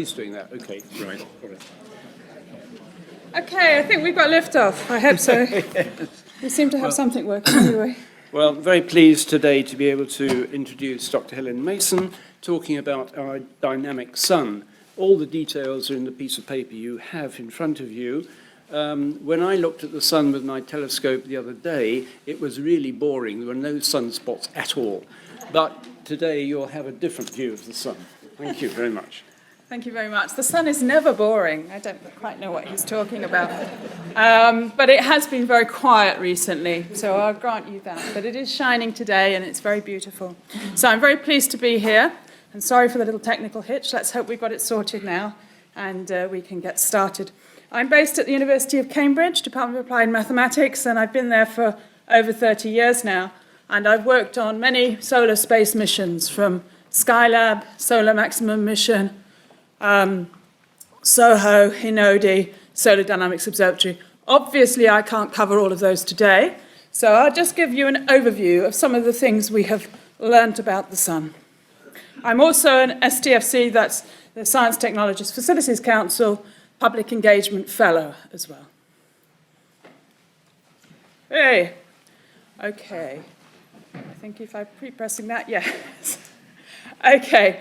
he's doing that. Okay, right. All right. Okay, I think we've got liftoff. I hope so. We seem to have something working anyway. Well, very pleased today to be able to introduce Dr. Helen Mason, talking about our dynamic sun. All the details are in the piece of paper you have in front of you. When I looked at the sun with my telescope the other day, it was really boring. There were no sunspots at all. But today you'll have a different view of the sun. Thank you very much. Thank you very much. The sun is never boring. I don't quite know what he's talking about. But it has been very quiet recently, so I'll grant you that. But it is shining today, and it's very beautiful. So I'm very pleased to be here. And sorry for the little technical hitch. Let's hope we've got it sorted now, and we can get started. I'm based at the University of Cambridge, Department of Applied Mathematics, and I've been there for over 30 years now. And I've worked on many solar space missions, from Skylab, Solar Maximum Mission, SoHO, Hinault D, Solar Dynamics Observatory. Obviously, I can't cover all of those today, so I'll just give you an overview of some of the things we have learnt about the sun. I'm also an STFC, that's the Science Technologies Facilities Council, Public Engagement Fellow as well. Hey, okay. I think if I'm pre-pressing that, yes. Okay,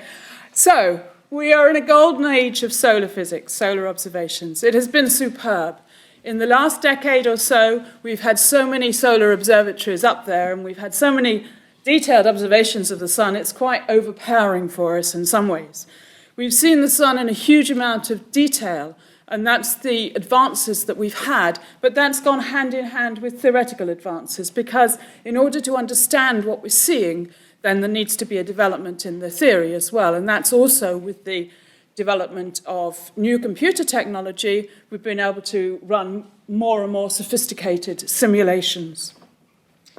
so we are in a golden age of solar physics, solar observations. It has been superb. In the last decade or so, we've had so many solar observatories up there, and we've had so many detailed observations of the sun, it's quite overpowering for us in some ways. We've seen the sun in a huge amount of detail, and that's the advances that we've had, but that's gone hand in hand with theoretical advances, because in order to understand what we're seeing, then there needs to be a development in the theory as well. And that's also with the development of new computer technology, we've been able to run more and more sophisticated simulations.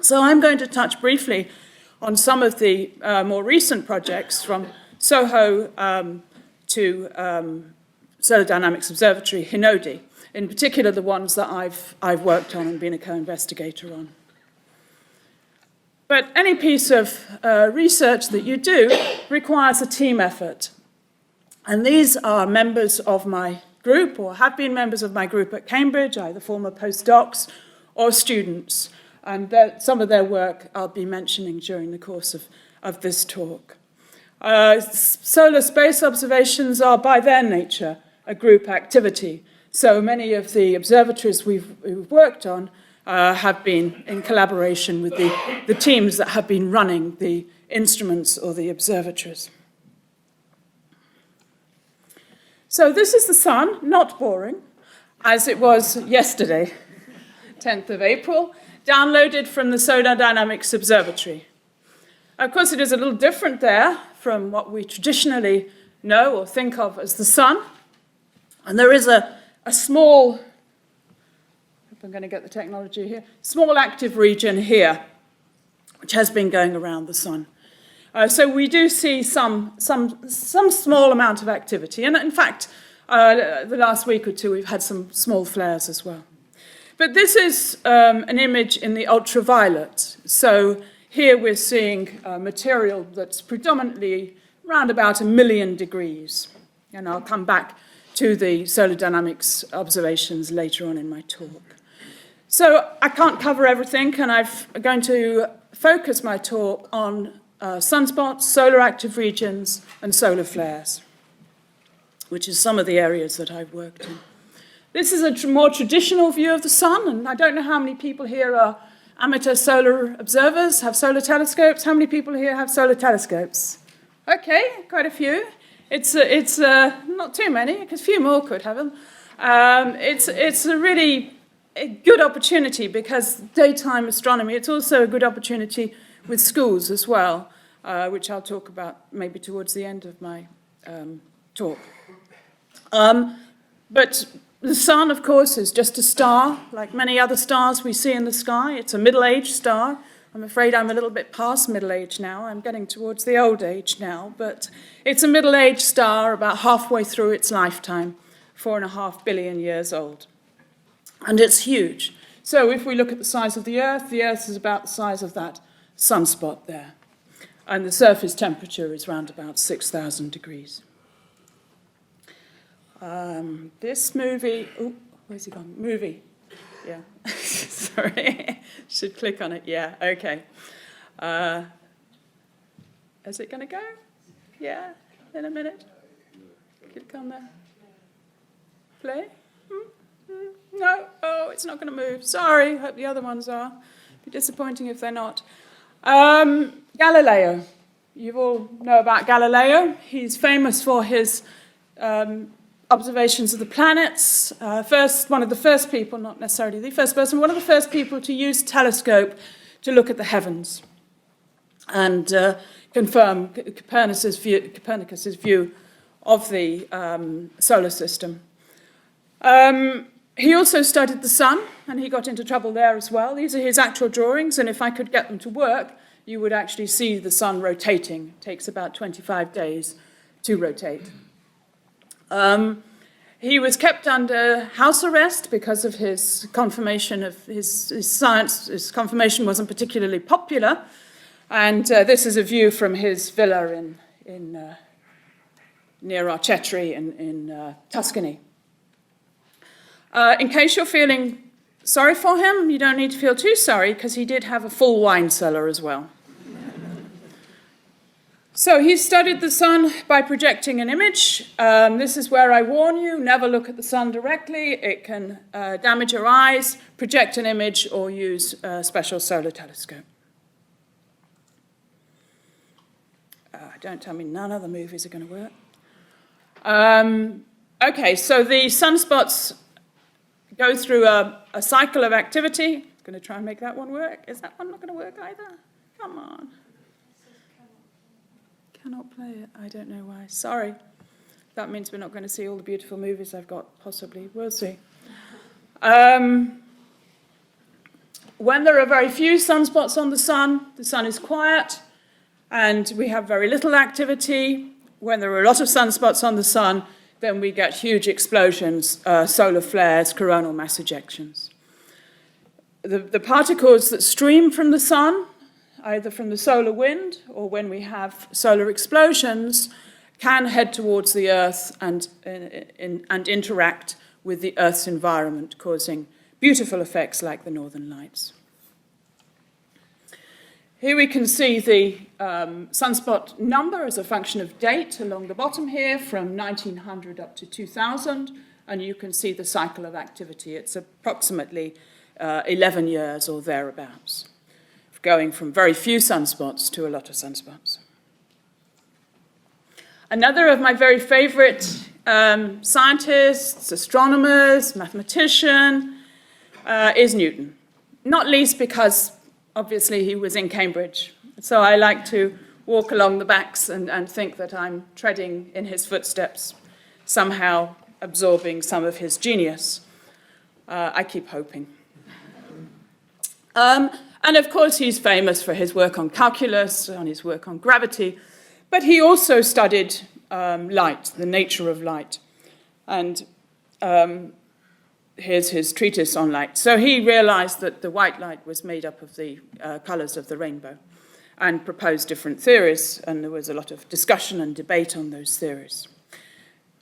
So I'm going to touch briefly on some of the more recent projects, from SoHO to Solar Dynamics Observatory, Hinault D, in particular the ones that I've worked on and been a co-investigator on. But any piece of research that you do requires a team effort. And these are members of my group, or have been members of my group at Cambridge, either former postdocs or students. And some of their work I'll be mentioning during the course of this talk. Solar space observations are, by their nature, a group activity. So many of the observatories we've worked on have been in collaboration with the teams that have been running the instruments or the observatories. So this is the sun, not boring, as it was yesterday, 10th of April, downloaded from the Solar Dynamics Observatory. Of course, it is a little different there from what we traditionally know or think of as the sun. And there is a small, I'm going to get the technology here, small active region here, which has been going around the sun. So we do see some small amount of activity. And in fact, the last week or two, we've had some small flares as well. But this is an image in the ultraviolet. So here we're seeing material that's predominantly around about 1 million degrees. And I'll come back to the solar dynamics observations later on in my talk. So I can't cover everything, and I'm going to focus my talk on sunspots, solar active regions, and solar flares, which is some of the areas that I've worked in. This is a more traditional view of the sun, and I don't know how many people here are amateur solar observers, have solar telescopes. How many people here have solar telescopes? Okay, quite a few. It's not too many, because a few more could have them. It's a really good opportunity, because daytime astronomy, it's also a good opportunity with schools as well, which I'll talk about maybe towards the end of my talk. But the sun, of course, is just a star, like many other stars we see in the sky. It's a middle-aged star. I'm afraid I'm a little bit past middle age now. I'm getting towards the old age now, but it's a middle-aged star about halfway through its lifetime, 4.5 billion years old. And it's huge. So if we look at the size of the Earth is about the size of that sunspot there. And the surface temperature is around about 6,000 degrees. This movie, oh, where's he gone? Movie, yeah, sorry, should click on it, yeah, okay. Is it going to go? Yeah, in a minute. Click on there. Play? No, oh, it's not going to move. Sorry, hope the other ones are. Be disappointing if they're not. Galileo. You all know about Galileo. He's famous for his observations of the planets. One of the first people, not necessarily the first person, one of the first people to use a telescope to look at the heavens and confirm Copernicus's view of the solar system. He also studied the sun, and he got into trouble there as well. These are his actual drawings, and if I could get them to work, you would actually see the sun rotating. It takes about 25 days to rotate. He was kept under house arrest because of his confirmation of his science. His confirmation wasn't particularly popular, and this is a view from his villa near Arcetri in Tuscany. In case you're feeling sorry for him, you don't need to feel too sorry, because he did have a full wine cellar as well. So he studied the sun by projecting an image. This is where I warn you, never look at the sun directly. It can damage your eyes, project an image, or use a special solar telescope. Don't tell me none of the movies are going to work. Okay, so the sunspots go through a cycle of activity. I'm going to try and make that one work. Is that one not going to work either? Come on. Cannot play it. I don't know why. Sorry. That means we're not going to see all the beautiful movies I've got, possibly. We'll see. When there are very few sunspots on the sun is quiet, and we have very little activity. When there are a lot of sunspots on the sun, then we get huge explosions, solar flares, coronal mass ejections. The particles that stream from the sun, either from the solar wind or when we have solar explosions, can head towards the Earth and interact with the Earth's environment, causing beautiful effects like the Northern Lights. Here we can see the sunspot number as a function of date along the bottom here, from 1900 up to 2000, and you can see the cycle of activity. It's approximately 11 years or thereabouts, going from very few sunspots to a lot of sunspots. Another of my very favorite scientists, astronomers, mathematician, is Newton. Not least because, obviously, he was in Cambridge. So I like to walk along the backs and think that I'm treading in his footsteps, somehow absorbing some of his genius. I keep hoping. And of course, he's famous for his work on calculus, on his work on gravity, but he also studied light, the nature of light. And here's his treatise on light. So he realized that the white light was made up of the colors of the rainbow, and proposed different theories, and there was a lot of discussion and debate on those theories.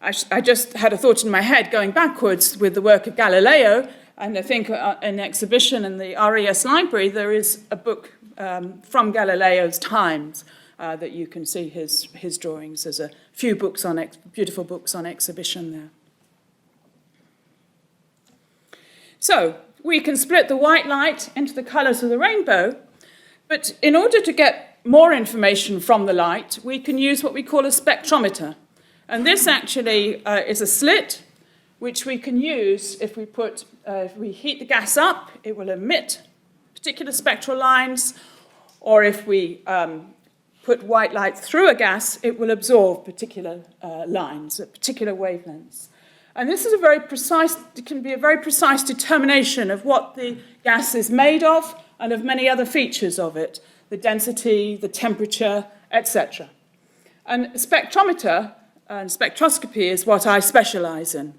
I just had a thought in my head going backwards with the work of Galileo, and I think in an exhibition in the RES library there is a book from Galileo's times that you can see his drawings. There's a few books beautiful books on exhibition there. So we can split the white light into the colors of the rainbow, but in order to get more information from the light, we can use what we call a spectrometer. And this actually is a slit which we can use if we heat the gas up, it will emit particular spectral lines, or if we put white light through a gas, it will absorb particular lines at particular wavelengths. And this is it can be a very precise determination of what the gas is made of and of many other features of it, the density, the temperature, etc. And spectrometer and spectroscopy is what I specialize in.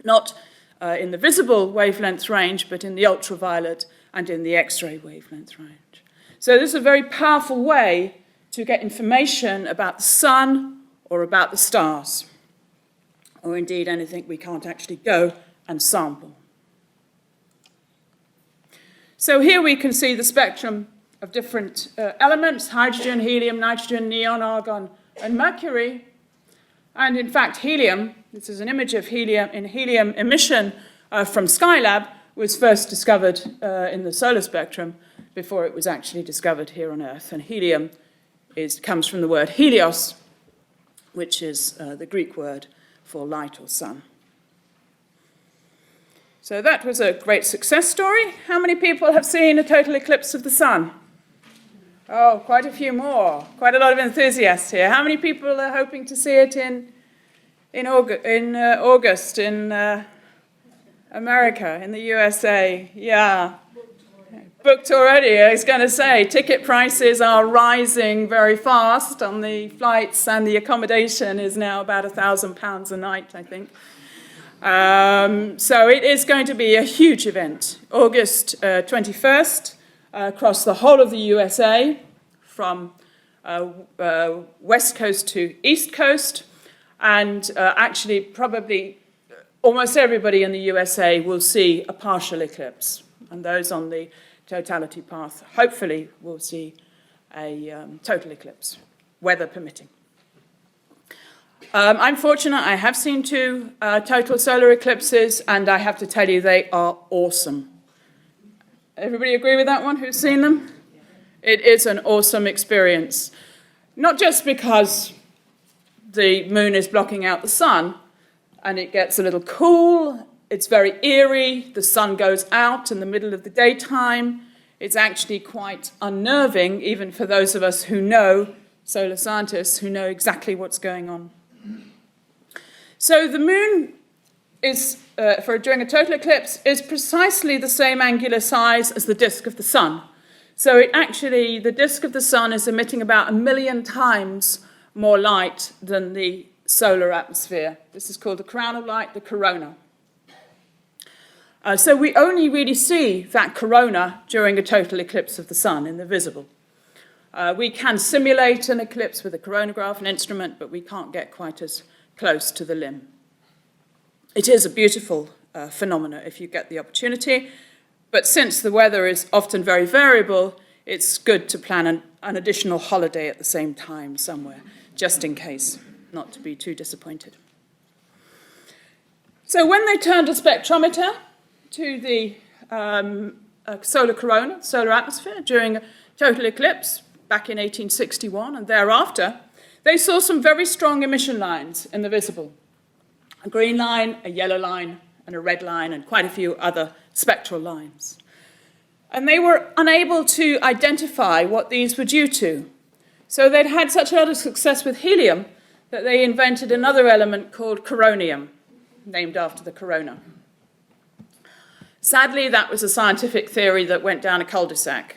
Not in the visible wavelength range, but in the ultraviolet and in the X-ray wavelength range. So this is a very powerful way to get information about the sun or about the stars, or indeed anything we can't actually go and sample. So here we can see the spectrum of different elements: hydrogen, helium, nitrogen, neon, argon, and mercury. And in fact, helium, this is an image of helium emission from Skylab, was first discovered in the solar spectrum before it was actually discovered here on Earth. And helium comes from the word helios, which is the Greek word for light or sun. So that was a great success story. How many people have seen a total eclipse of the sun? Oh, quite a few more. Quite a lot of enthusiasts here. How many people are hoping to see it in August in America, in the USA? Yeah. Booked already, I was going to say. Ticket prices are rising very fast on the flights, and the accommodation is now about £1,000 a night, I think. So it is going to be a huge event. August 21st, across the whole of the USA, from west coast to east coast, and actually probably almost everybody in the USA will see a partial eclipse, and those on the totality path hopefully will see a total eclipse, weather permitting. I'm fortunate, I have seen 2 total solar eclipses, and I have to tell you they are awesome. Everybody agree with that one? Who's seen them? It is an awesome experience. Not just because the moon is blocking out the sun and it gets a little cool, it's very eerie, the sun goes out in the middle of the daytime. It's actually quite unnerving, even for those of us who know, solar scientists, who know exactly what's going on. So the moon is, during a total eclipse, is precisely the same angular size as the disk of the sun. So the disk of the sun is emitting about 1 million times more light than the solar atmosphere. This is called the coronal light, the corona. So we only really see that corona during a total eclipse of the sun in the visible. We can simulate an eclipse with a coronagraph, an instrument, but we can't get quite as close to the limb. It is a beautiful phenomena if you get the opportunity, but since the weather is often very variable, it's good to plan an additional holiday at the same time somewhere, just in case, not to be too disappointed. So when they turned a spectrometer to the solar corona, solar atmosphere, during a total eclipse back in 1861 and thereafter, they saw some very strong emission lines in the visible. A green line, a yellow line, and a red line, and quite a few other spectral lines. And they were unable to identify what these were due to. So they'd had such a lot of success with helium that they invented another element called coronium, named after the corona. Sadly, that was a scientific theory that went down a cul-de-sac.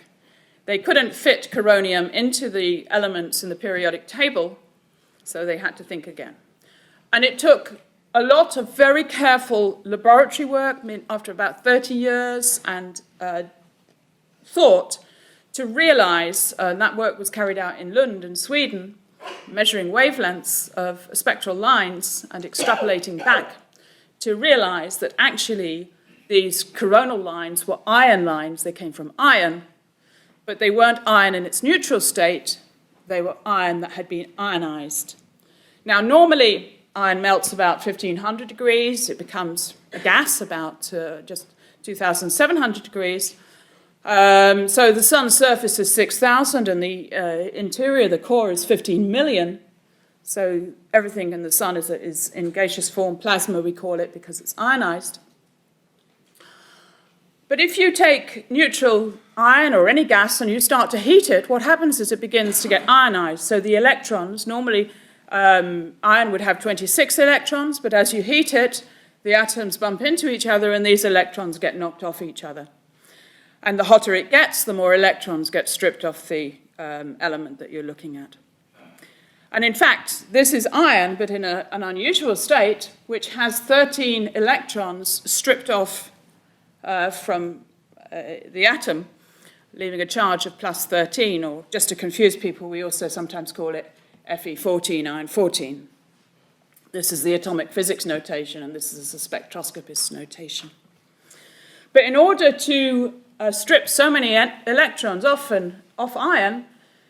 They couldn't fit coronium into the elements in the periodic table, so they had to think again. And it took a lot of very careful laboratory work, after about 30 years, and thought to realize, and that work was carried out in Lund in Sweden, measuring wavelengths of spectral lines and extrapolating back, to realize that actually these coronal lines were iron lines. They came from iron, but they weren't iron in its neutral state. They were iron that had been ionized. Now, normally, iron melts about 1,500 degrees. It becomes a gas about just 2,700 degrees. So the sun's surface is 6,000, and the interior, the core, is 15 million. So everything in the sun is in gaseous form, plasma we call it, because it's ionized. But if you take neutral iron or any gas and you start to heat it, what happens is it begins to get ionized. So the electrons, normally iron would have 26 electrons, but as you heat it, the atoms bump into each other and these electrons get knocked off each other. And the hotter it gets, the more electrons get stripped off the element that you're looking at. And in fact, this is iron, but in an unusual state, which has 13 electrons stripped off from the atom, leaving a charge of plus 13, or just to confuse people, we also sometimes call it Fe14, iron 14. This is the atomic physics notation, and this is the spectroscopist's notation. But in order to strip so many electrons off iron,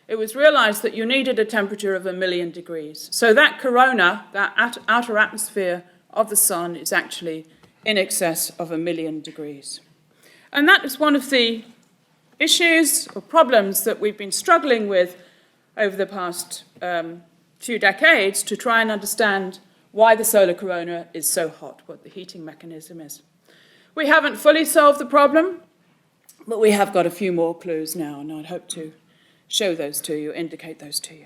it was realized that you needed a temperature of 1,000,000 degrees. So that corona, that outer atmosphere of the sun, is actually in excess of 1,000,000 degrees. And that is one of the issues or problems that we've been struggling with over the past few decades to try and understand why the solar corona is so hot, what the heating mechanism is. We haven't fully solved the problem, but we have got a few more clues now, and I'd hope to show those to you, indicate those to you.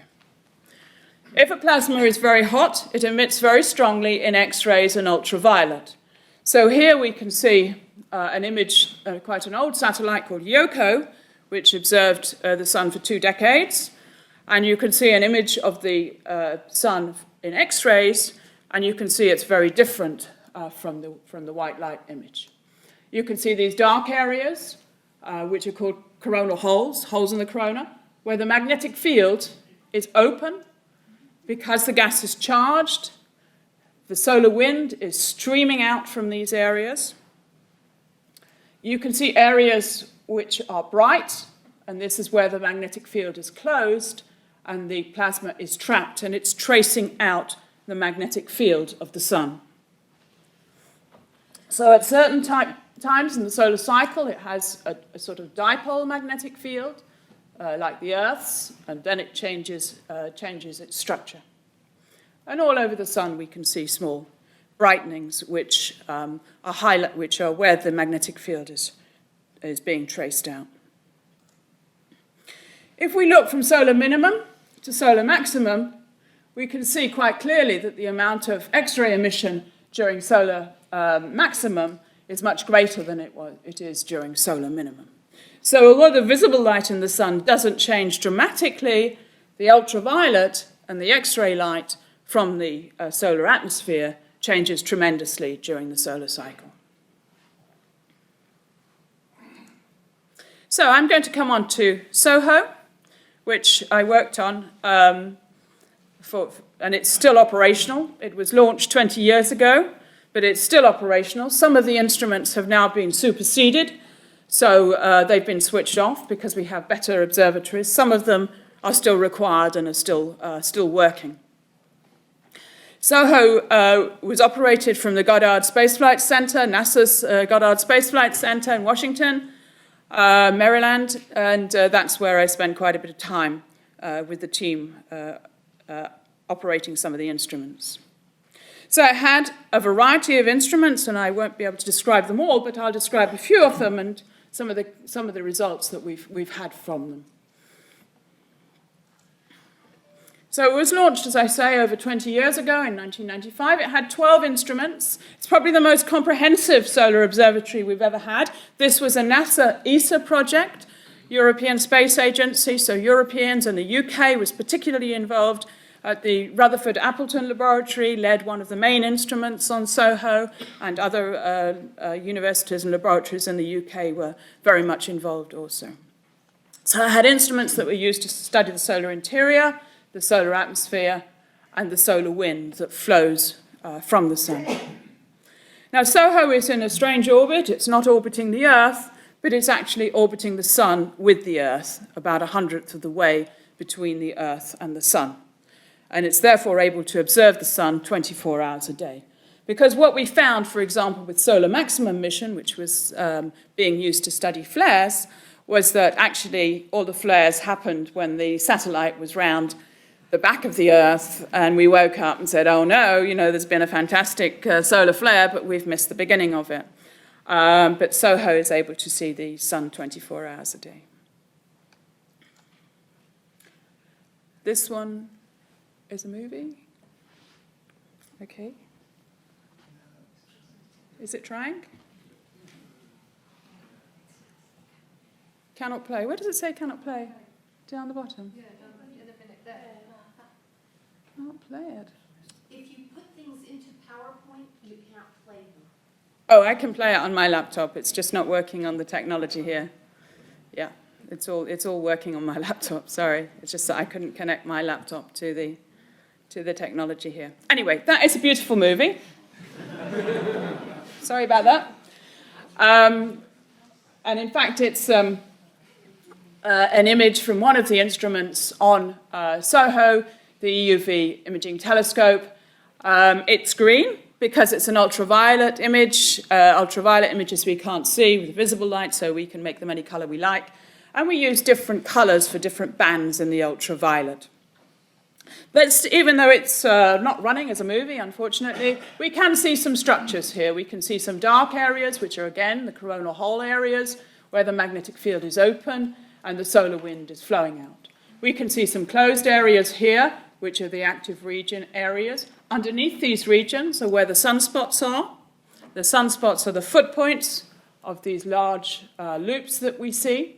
If a plasma is very hot, it emits very strongly in X-rays and ultraviolet. So here we can see an image, quite an old satellite called Yoko, which observed the sun for 2 decades. And you can see an image of the sun in X-rays, and you can see it's very different from the white light image. You can see these dark areas, which are called coronal holes, holes in the corona, where the magnetic field is open because the gas is charged. The solar wind is streaming out from these areas. You can see areas which are bright, and this is where the magnetic field is closed, and the plasma is trapped, and it's tracing out the magnetic field of the sun. So at certain times in the solar cycle, it has a sort of dipole magnetic field, like the Earth's, and then it changes its structure. And all over the sun, we can see small brightenings, which are where the magnetic field is being traced out. If we look from solar minimum to solar maximum, we can see quite clearly that the amount of X-ray emission during solar maximum is much greater than it is during solar minimum. So although the visible light in the sun doesn't change dramatically, the ultraviolet and the X-ray light from the solar atmosphere changes tremendously during the solar cycle. So I'm going to come on to SoHO, which I worked on, and it's still operational. It was launched 20 years ago, but it's still operational. Some of the instruments have now been superseded, so they've been switched off because we have better observatories. Some of them are still required and are still working. SoHO was operated from the Goddard Space Flight Center, NASA's Goddard Space Flight Center in Washington, Maryland, and that's where I spent quite a bit of time with the team operating some of the instruments. So it had a variety of instruments, and I won't be able to describe them all, but I'll describe a few of them and some of the results that we've had from them. So it was launched, as I say, over 20 years ago in 1995. It had 12 instruments. It's probably the most comprehensive solar observatory we've ever had. This was a NASA ESA project, European Space Agency, so Europeans, and the UK was particularly involved. At the Rutherford Appleton Laboratory led one of the main instruments on SoHO, and other universities and laboratories in the UK were very much involved also. So I had instruments that were used to study the solar interior, the solar atmosphere, and the solar wind that flows from the sun. Now, SoHO is in a strange orbit. It's not orbiting the Earth, but it's actually orbiting the sun with the Earth, about 1/100th of the way between the Earth and the sun. And it's therefore able to observe the sun 24 hours a day. Because what we found, for example, with Solar Maximum mission, which was being used to study flares, was that actually all the flares happened when the satellite was round the back of the Earth, and we woke up and said, oh no, there's been a fantastic solar flare, but we've missed the beginning of it. But SoHO is able to see the sun 24 hours a day. This one is a movie. Okay. Is it trying? Cannot play. Where does it say cannot play? Down the bottom. Yeah, in a minute there. Can't play it. If you put things into PowerPoint, you can't play them. Oh, I can play it on my laptop. It's just not working on the technology here. Yeah, it's all working on my laptop. Sorry, it's just that I couldn't connect my laptop to to the technology here. Anyway, that is a beautiful movie. Sorry about that. And in fact, it's an image from one of the instruments on SoHO, the EUV imaging telescope. It's green because it's an ultraviolet image. Ultraviolet images we can't see with visible light, so we can make them any color we like. And we use different colors for different bands in the ultraviolet. But even though it's not running as a movie, unfortunately, we can see some structures here. We can see some dark areas, which are, again, the coronal hole areas, where the magnetic field is open and the solar wind is flowing out. We can see some closed areas here, which are the active region areas. Underneath these regions are where the sunspots are. The sunspots are the footpoints of these large loops that we see.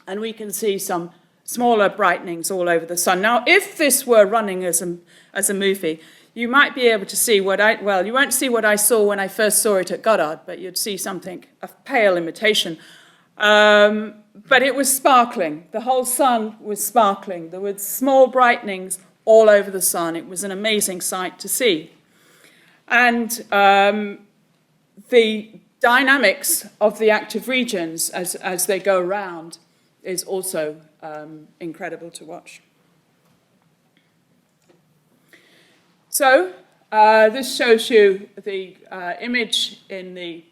And we can see some smaller brightenings all over the sun. Now, if this were running as a movie, you might be able to see you won't see what I saw when I first saw it at Goddard, but you'd see something, a pale imitation. But it was sparkling. The whole sun was sparkling. There were small brightenings all over the sun. It was an amazing sight to see. And the dynamics of the active regions as they go around is also incredible to watch. So this shows you the image in the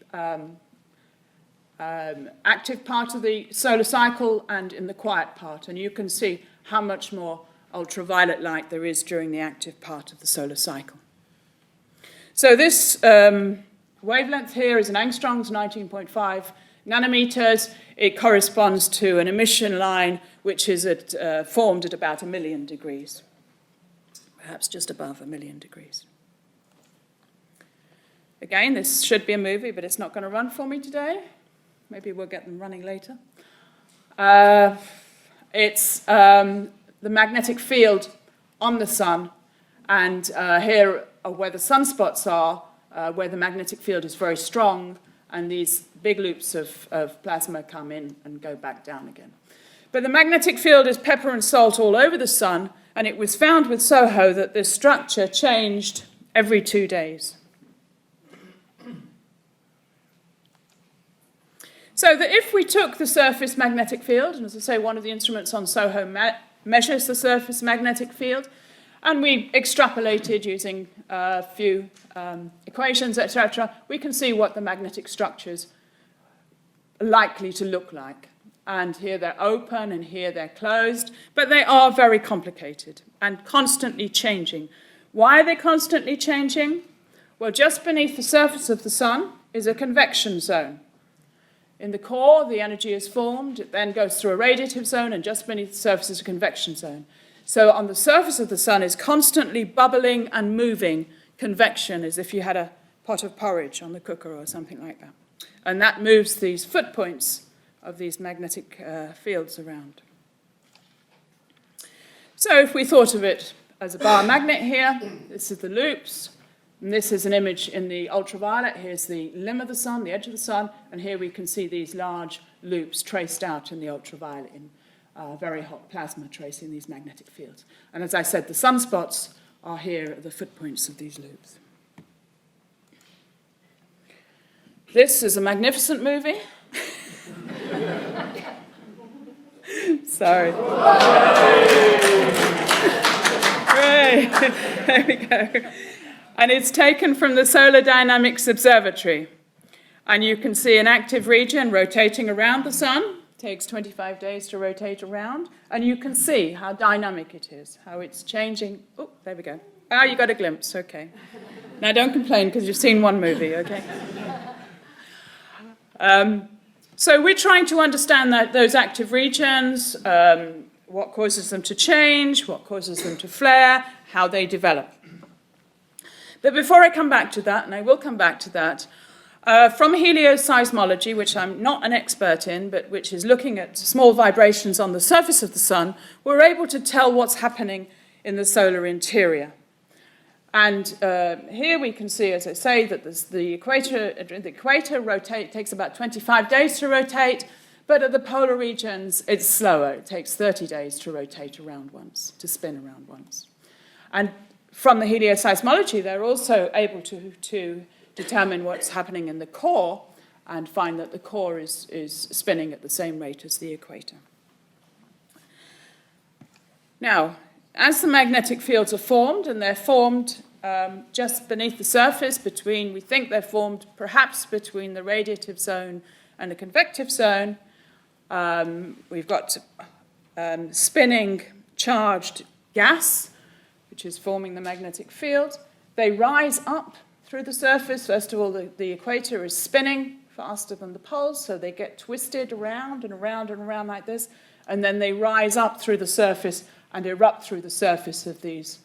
active part of the solar cycle and in the quiet part. And you can see how much more ultraviolet light there is during the active part of the solar cycle. So this wavelength here is an angstrom's, 19.5 nanometers. It corresponds to an emission line which is formed at about 1 million degrees, perhaps just above 1 million degrees. Again, this should be a movie, but it's not going to run for me today. Maybe we'll get them running later. It's the magnetic field on the sun, and here are where the sunspots are, where the magnetic field is very strong, and these big loops of plasma come in and go back down again. But the magnetic field is pepper and salt all over the sun, and it was found with SoHO that this structure changed every 2 days. So that if we took the surface magnetic field, and as I say, one of the instruments on SoHO measures the surface magnetic field, and we extrapolated using a few equations, etc., we can see what the magnetic structures are likely to look like. And here they're open, and here they're closed, but they are very complicated and constantly changing. Why are they constantly changing? Well, just beneath the surface of the sun is a convection zone. In the core, the energy is formed, it then goes through a radiative zone, and just beneath the surface is a convection zone. So on the surface of the sun is constantly bubbling and moving convection, as if you had a pot of porridge on the cooker or something like that. And that moves these footpoints of these magnetic fields around. So if we thought of it as a bar magnet here, this is the loops, and this is an image in the ultraviolet. Here's the limb of the sun, the edge of the sun, and here we can see these large loops traced out in the ultraviolet in very hot plasma tracing these magnetic fields. And as I said, the sunspots are here at the footpoints of these loops. This is a magnificent movie. Sorry. Great. There we go. And it's taken from the Solar Dynamics Observatory. And you can see an active region rotating around the sun. It takes 25 days to rotate around. And you can see how dynamic it is, how it's changing. Oh, there we go. Ah, you got a glimpse. Okay. Now, don't complain because you've seen one movie, okay? So we're trying to understand those active regions, what causes them to change, what causes them to flare, how they develop. But before I come back to that, and I will come back to that, from helioseismology, which I'm not an expert in, but which is looking at small vibrations on the surface of the sun, we're able to tell what's happening in the solar interior. And here we can see, as I say, that the equator takes about 25 days to rotate, but at the polar regions, it's slower. It takes 30 days to rotate around once, to spin around once. And from the helioseismology, they're also able to determine what's happening in the core and find that the core is spinning at the same rate as the equator. Now, as the magnetic fields are formed, and they're formed just beneath the surface we think they're formed perhaps between the radiative zone and the convective zone. We've got spinning charged gas, which is forming the magnetic field. They rise up through the surface. First of all, the equator is spinning faster than the poles, so they get twisted around and around and around like this, and then they rise up through the surface and erupt through the surface of these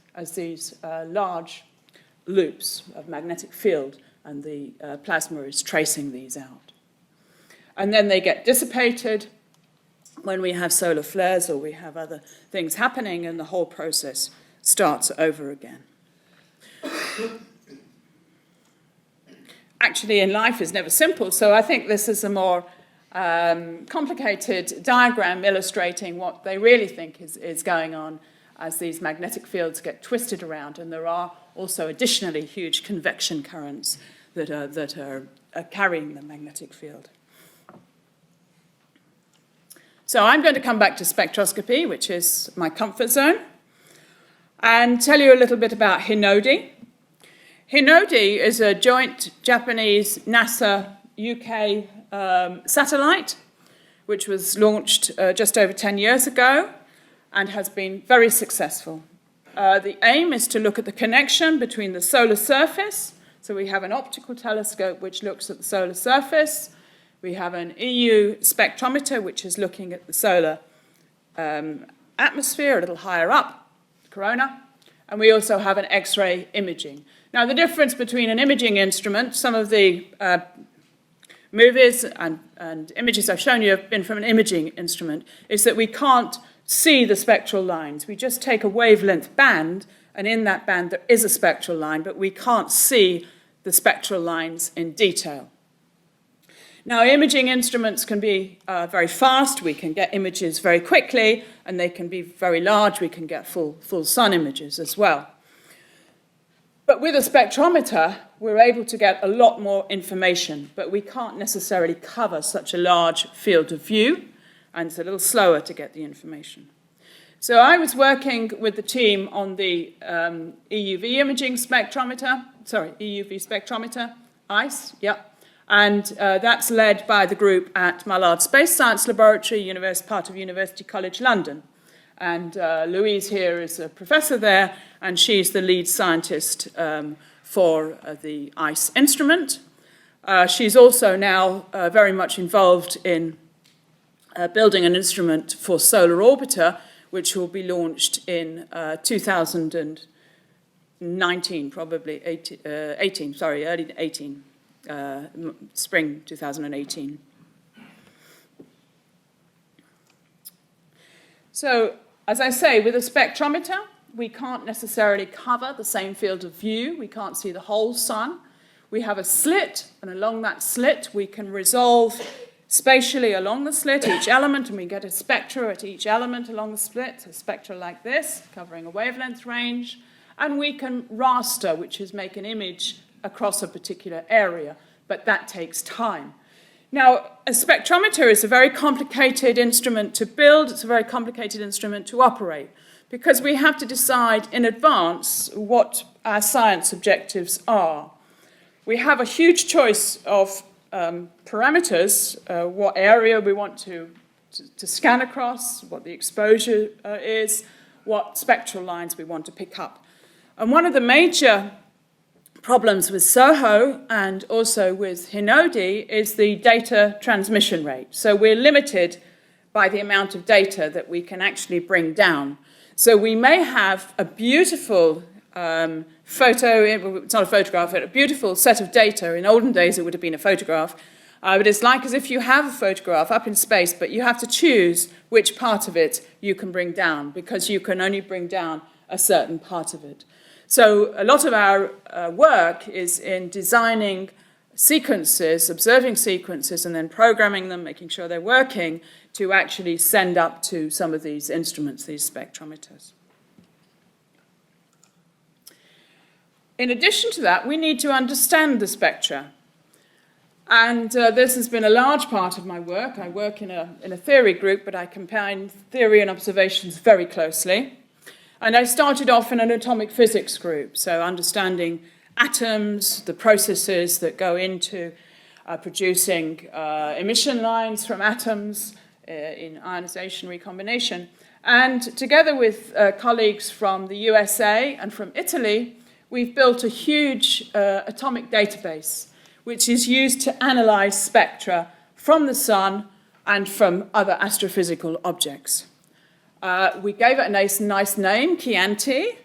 large loops of magnetic field, and the plasma is tracing these out. And then they get dissipated when we have solar flares or we have other things happening, and the whole process starts over again. Actually, in life is never simple, so I think this is a more complicated diagram illustrating what they really think is going on as these magnetic fields get twisted around, and there are also additionally huge convection currents that are carrying the magnetic field. So I'm going to come back to spectroscopy, which is my comfort zone, and tell you a little bit about Hinault D. Hinault D is a joint Japanese NASA UK satellite, which was launched just over 10 years ago and has been very successful. The aim is to look at the connection between the solar surface. So we have an optical telescope which looks at the solar surface. We have an EU spectrometer which is looking at the solar atmosphere a little higher up, Coronal. And we also have an X-ray imaging. Now, the difference between an imaging instrument, some of the movies and images I've shown you have been from an imaging instrument, is that we can't see the spectral lines. We just take a wavelength band, and in that band there is a spectral line, but we can't see the spectral lines in detail. Now, imaging instruments can be very fast. We can get images very quickly, and they can be very large. We can get full sun images as well. But with a spectrometer, we're able to get a lot more information, but we can't necessarily cover such a large field of view, and it's a little slower to get the information. So I was working with the team on the EUV imaging spectrometer, EUV spectrometer, ICE, and that's led by the group at Mullard Space Science Laboratory, part of University College London. And Louise here is a professor there, and she's the lead scientist for the ICE instrument. She's also now very much involved in building an instrument for Solar Orbiter, which will be launched in 2019, probably early 18, spring 2018. So, as I say, with a spectrometer, we can't necessarily cover the same field of view. We can't see the whole sun. We have a slit, and along that slit, we can resolve spatially along the slit each element, and we get a spectra at each element along the slit, a spectra like this, covering a wavelength range. And we can raster, which is make an image across a particular area, but that takes time. Now, a spectrometer is a very complicated instrument to build. It's a very complicated instrument to operate, because we have to decide in advance what our science objectives are. We have a huge choice of parameters, what area we want to scan across, what the exposure is, what spectral lines we want to pick up. And one of the major problems with SoHO and also with Hinault D is the data transmission rate. So we're limited by the amount of data that we can actually bring down. So we may have a beautiful photo, it's not a photograph, but a beautiful set of data. In olden days, it would have been a photograph. But it's like as if you have a photograph up in space, but you have to choose which part of it you can bring down, because you can only bring down a certain part of it. So a lot of our work is in designing sequences, observing sequences, and then programming them, making sure they're working, to actually send up to some of these instruments, these spectrometers. In addition to that, we need to understand the spectra. And this has been a large part of my work. I work in a theory group, but I combine theory and observations very closely. And I started off in an atomic physics group, so understanding atoms, the processes that go into producing emission lines from atoms in ionization recombination. And together with colleagues from the USA and from Italy, we've built a huge atomic database, which is used to analyze spectra from the sun and from other astrophysical objects. We gave it a nice name, Chianti.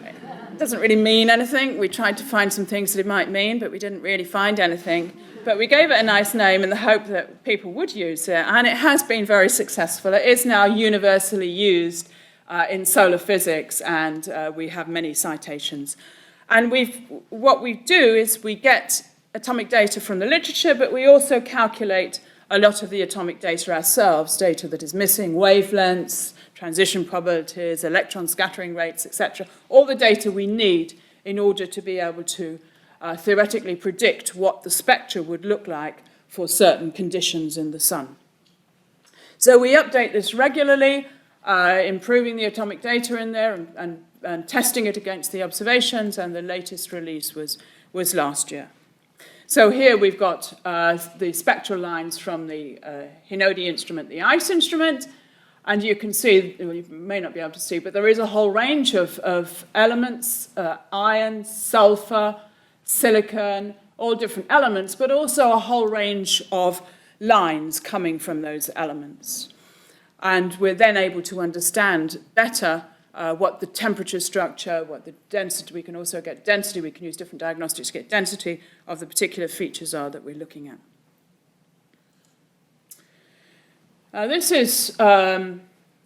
It doesn't really mean anything. We tried to find some things that it might mean, but we didn't really find anything. But we gave it a nice name in the hope that people would use it, and it has been very successful. It is now universally used in solar physics, and we have many citations. And what we do is we get atomic data from the literature, but we also calculate a lot of the atomic data ourselves, data that is missing, wavelengths, transition probabilities, electron scattering rates, etc. All the data we need in order to be able to theoretically predict what the spectra would look like for certain conditions in the sun. So we update this regularly, improving the atomic data in there and testing it against the observations, and the latest release was last year. So here we've got the spectral lines from the Hinault D instrument, the ICE instrument, and you can see, well, you may not be able to see, but there is a whole range of elements, iron, sulfur, silicon, all different elements, but also a whole range of lines coming from those elements. And we're then able to understand better what the temperature structure, what the density, we can also get density, we can use different diagnostics to get density of the particular features are that we're looking at. This is an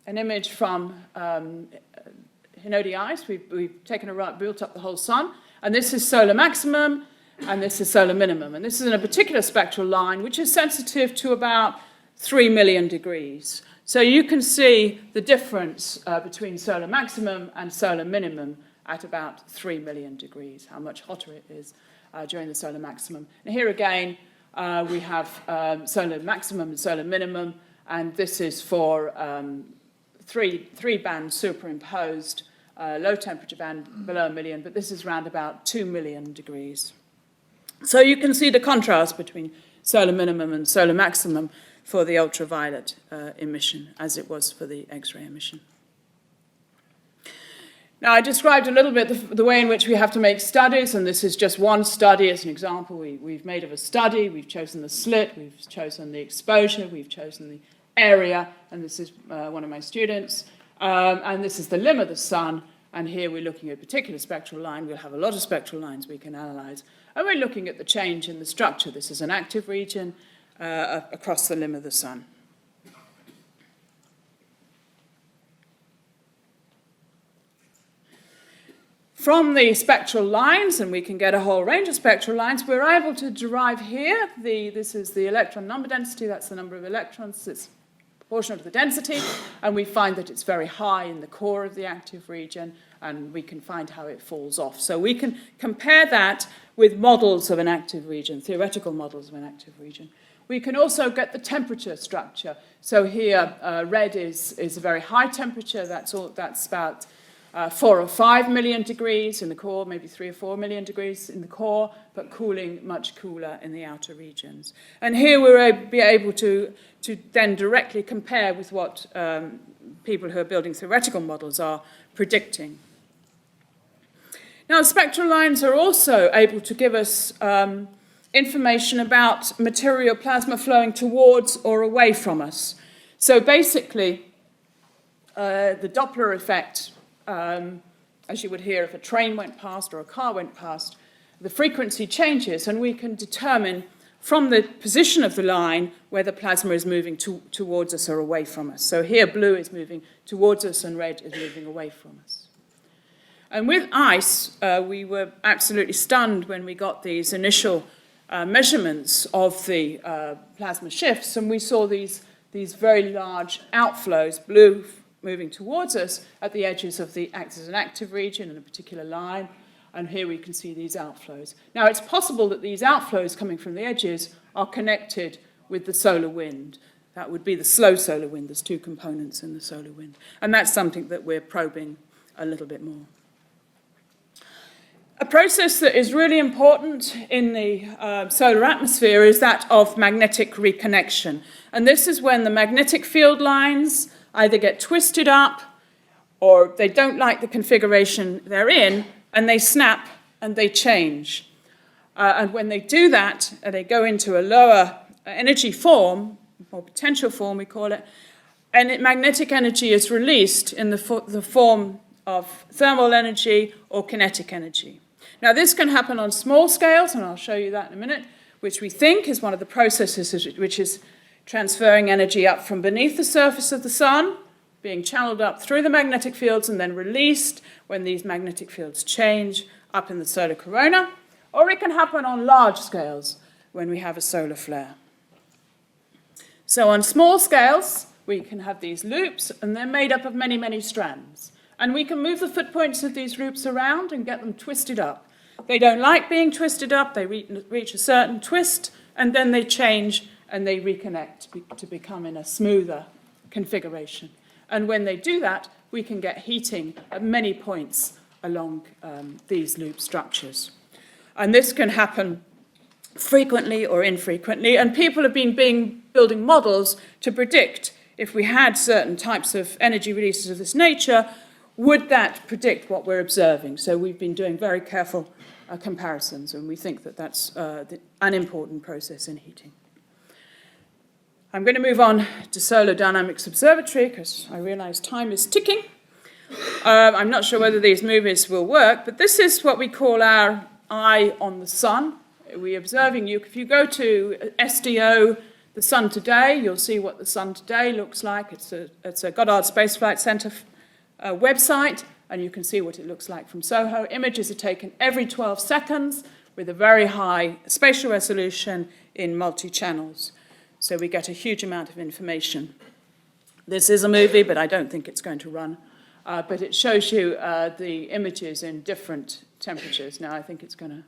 image from Hinault D ICE. We've taken built up the whole sun, and this is solar maximum, and this is solar minimum. And this is in a particular spectral line, which is sensitive to about 3 million degrees. So you can see the difference between solar maximum and solar minimum at about 3 million degrees, how much hotter it is during the solar maximum. And here again, we have solar maximum and solar minimum, and this is for three bands superimposed, low temperature band below 1 million, but this is around about 2 million degrees. So you can see the contrast between solar minimum and solar maximum for the ultraviolet emission, as it was for the X-ray emission. Now, I described a little bit the way in which we have to make studies, and this is just one study as an example we've made of a study. We've chosen the slit, we've chosen the exposure, we've chosen the area, and this is one of my students, and this is the limb of the sun, and here we're looking at a particular spectral line. We'll have a lot of spectral lines we can analyze, and we're looking at the change in the structure. This is an active region across the limb of the sun. From the spectral lines, and we can get a whole range of spectral lines, we're able to derive here, this is the electron number density, that's the number of electrons, it's proportional to the density, and we find that it's very high in the core of the active region, and we can find how it falls off. So we can compare that with models of an active region, theoretical models of an active region. We can also get the temperature structure. So here, red is a very high temperature, that's about 4 or 5 million degrees in the core, maybe 3 or 4 million degrees in the core, but cooling much cooler in the outer regions. And here we're able to then directly compare with what people who are building theoretical models are predicting. Now, spectral lines are also able to give us information about material plasma flowing towards or away from us. So basically, the Doppler effect, as you would hear if a train went past or a car went past, the frequency changes, and we can determine from the position of the line where the plasma is moving towards us or away from us. So here blue is moving towards us and red is moving away from us. And with ICE, we were absolutely stunned when we got these initial measurements of the plasma shifts, and we saw these very large outflows, blue moving towards us at the edges of the axis and active region in a particular line, And here we can see these outflows. Now, it's possible that these outflows coming from the edges are connected with the solar wind. That would be the slow solar wind. There's two components in the solar wind. And that's something that we're probing a little bit more. A process that is really important in the solar atmosphere is that of magnetic reconnection. And this is when the magnetic field lines either get twisted up or they don't like the configuration they're in, and they snap and they change. And when they do that, they go into a lower energy form, or potential form we call it, and magnetic energy is released in the form of thermal energy or kinetic energy. Now, this can happen on small scales, and I'll show you that in a minute, which we think is one of the processes which is transferring energy up from beneath the surface of the sun, being channeled up through the magnetic fields and then released when these magnetic fields change up in the solar corona. Or it can happen on large scales when we have a solar flare. So on small scales, we can have these loops, and they're made up of many, many strands. And we can move the footpoints of these loops around and get them twisted up. They don't like being twisted up. They reach a certain twist, and then they change and they reconnect to become in a smoother configuration. And when they do that, we can get heating at many points along these loop structures. And this can happen frequently or infrequently, and people have been building models to predict if we had certain types of energy releases of this nature, would that predict what we're observing? So we've been doing very careful comparisons, and we think that that's an important process in heating. I'm going to move on to Solar Dynamics Observatory because I realize time is ticking. I'm not sure whether these movies will work, but this is what we call our eye on the sun. We're observing you. If you go to SDO, the sun today, you'll see what the sun today looks like. It's a Goddard Space Flight Center website, and you can see what it looks like from SoHO. Images are taken every 12 seconds with a very high spatial resolution in multi-channels. So we get a huge amount of information. This is a movie, but I don't think it's going to run. But it shows you the images in different temperatures. Now, I think it's going to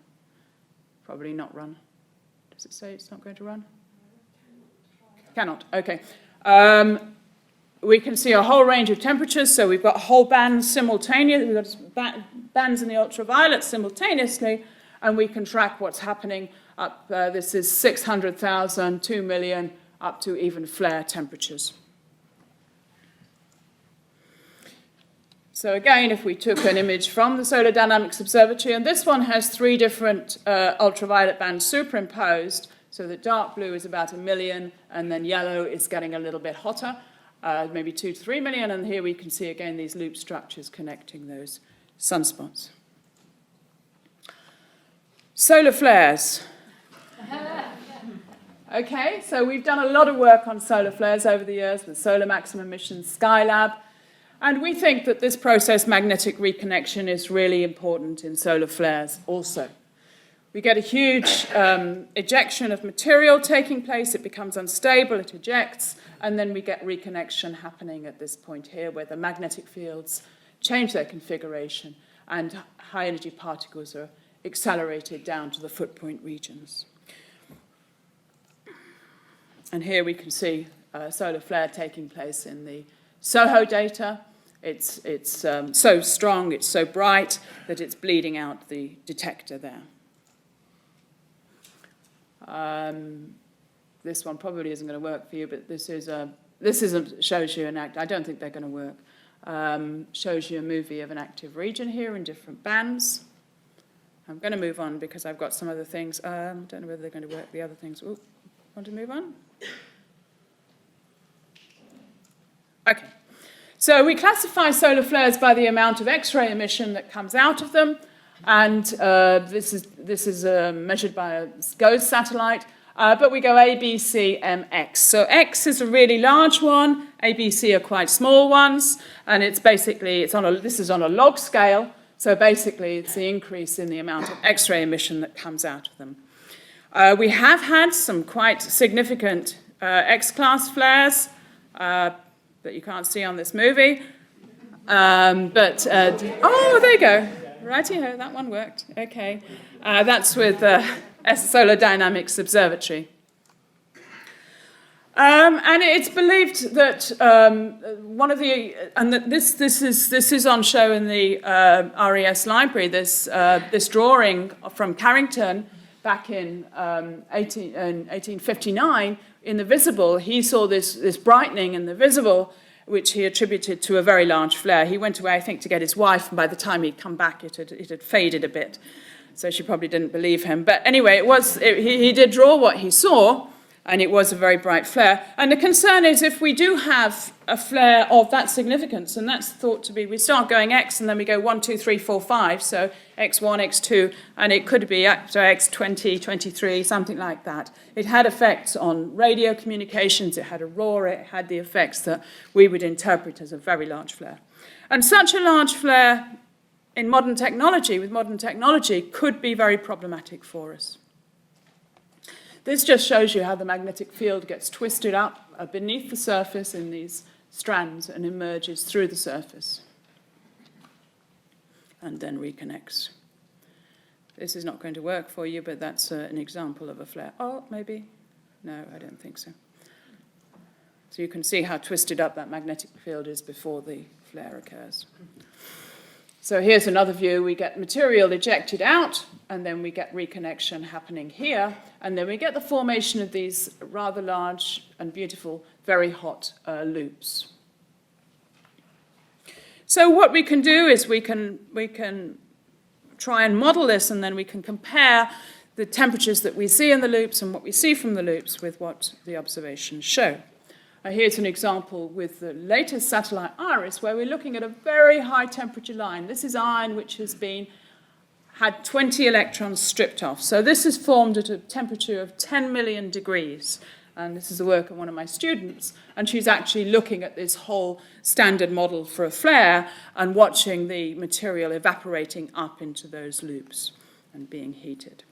probably not run. Does it say it's not going to run? Cannot. Okay. We can see a whole range of temperatures. So we've got whole bands simultaneously. We've got bands in the ultraviolet simultaneously, and we can track what's happening up. This is 600,000, 2 million, up to even flare temperatures. So again, if we took an image from the Solar Dynamics Observatory, and this one has 3 different ultraviolet bands superimposed, so the dark blue is about 1 million, and then yellow is getting a little bit hotter, maybe 2 to 3 million, and here we can see again these loop structures connecting those sunspots. Solar flares. Okay, so we've done a lot of work on solar flares over the years with Solar Maximum Emission, Skylab, and we think that this process, magnetic reconnection, is really important in solar flares also. We get a huge ejection of material taking place. It becomes unstable, it ejects, and then we get reconnection happening at this point here where the magnetic fields change their configuration and high-energy particles are accelerated down to the footpoint regions. And here we can see a solar flare taking place in the SoHO data. It's so strong, it's so bright that it's bleeding out the detector there. This one probably isn't going to work for you, but this shows you an act. I don't think they're going to work. Shows you a movie of an active region here in different bands. I'm going to move on because I've got some other things. Don't know whether they're going to work. The other things. Ooh, want to move on? Okay. So we classify solar flares by the amount of X-ray emission that comes out of them, and this is measured by a GOES satellite. But we go A, B, C, M, X. So X is a really large one. A, B, C are quite small ones, and it's basically this is on a log scale. So basically, it's the increase in the amount of X-ray emission that comes out of them. We have had some quite significant Xclass flares that you can't see on this movie. Oh, there you go. Righty-ho, that one worked. Okay. That's with Solar Dynamics Observatory. And it's believed that one of the, and that this is on show in the RES library, this drawing from Carrington back in 1859 in the visible. He saw this brightening in the visible, which he attributed to a very large flare. He went away, I think, to get his wife, and by the time he'd come back, it had faded a bit. So she probably didn't believe him. But anyway, he did draw what he saw, and it was a very bright flare. And the concern is if we do have a flare of that significance, and that's thought to be, we start going X, and then we go 1, 2, 3, 4, 5, so X1, X2, and it could be so X20, 23, something like that. It had effects on radio communications, it had aurora, it had the effects that we would interpret as a very large flare. And such a large flare in modern technology, with modern technology, could be very problematic for us. This just shows you how the magnetic field gets twisted up beneath the surface in these strands and emerges through the surface and then reconnects. This is not going to work for you, but that's an example of a flare. Oh, maybe? No, I don't think so. So you can see how twisted up that magnetic field is before the flare occurs. So here's another view. We get material ejected out, and then we get reconnection happening here, and then we get the formation of these rather large and beautiful, very hot loops. So what we can do is we can try and model this, and then we can compare the temperatures that we see in the loops and what we see from the loops with what the observations show. Here's an example with the latest satellite IRIS, where we're looking at a very high temperature line. This is iron which has had 20 electrons stripped off. So this is formed at a temperature of 10 million degrees. And this is the work of one of my students. And she's actually looking at this whole standard model for a flare and watching the material evaporating up into those loops and being heated.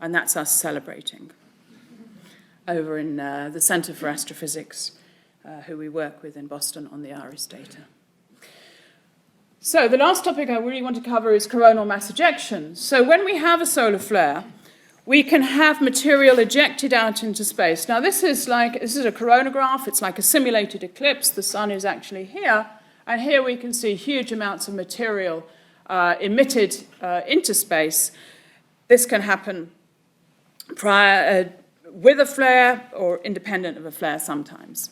And that's us celebrating over in the Center for Astrophysics, who we work with in Boston on the IRIS data. So the last topic I really want to cover is coronal mass ejection. So when we have a solar flare, we can have material ejected out into space. Now this is a coronagraph. It's like a simulated eclipse. The sun is actually here, and here we can see huge amounts of material emitted into space. This can happen with a flare or independent of a flare sometimes.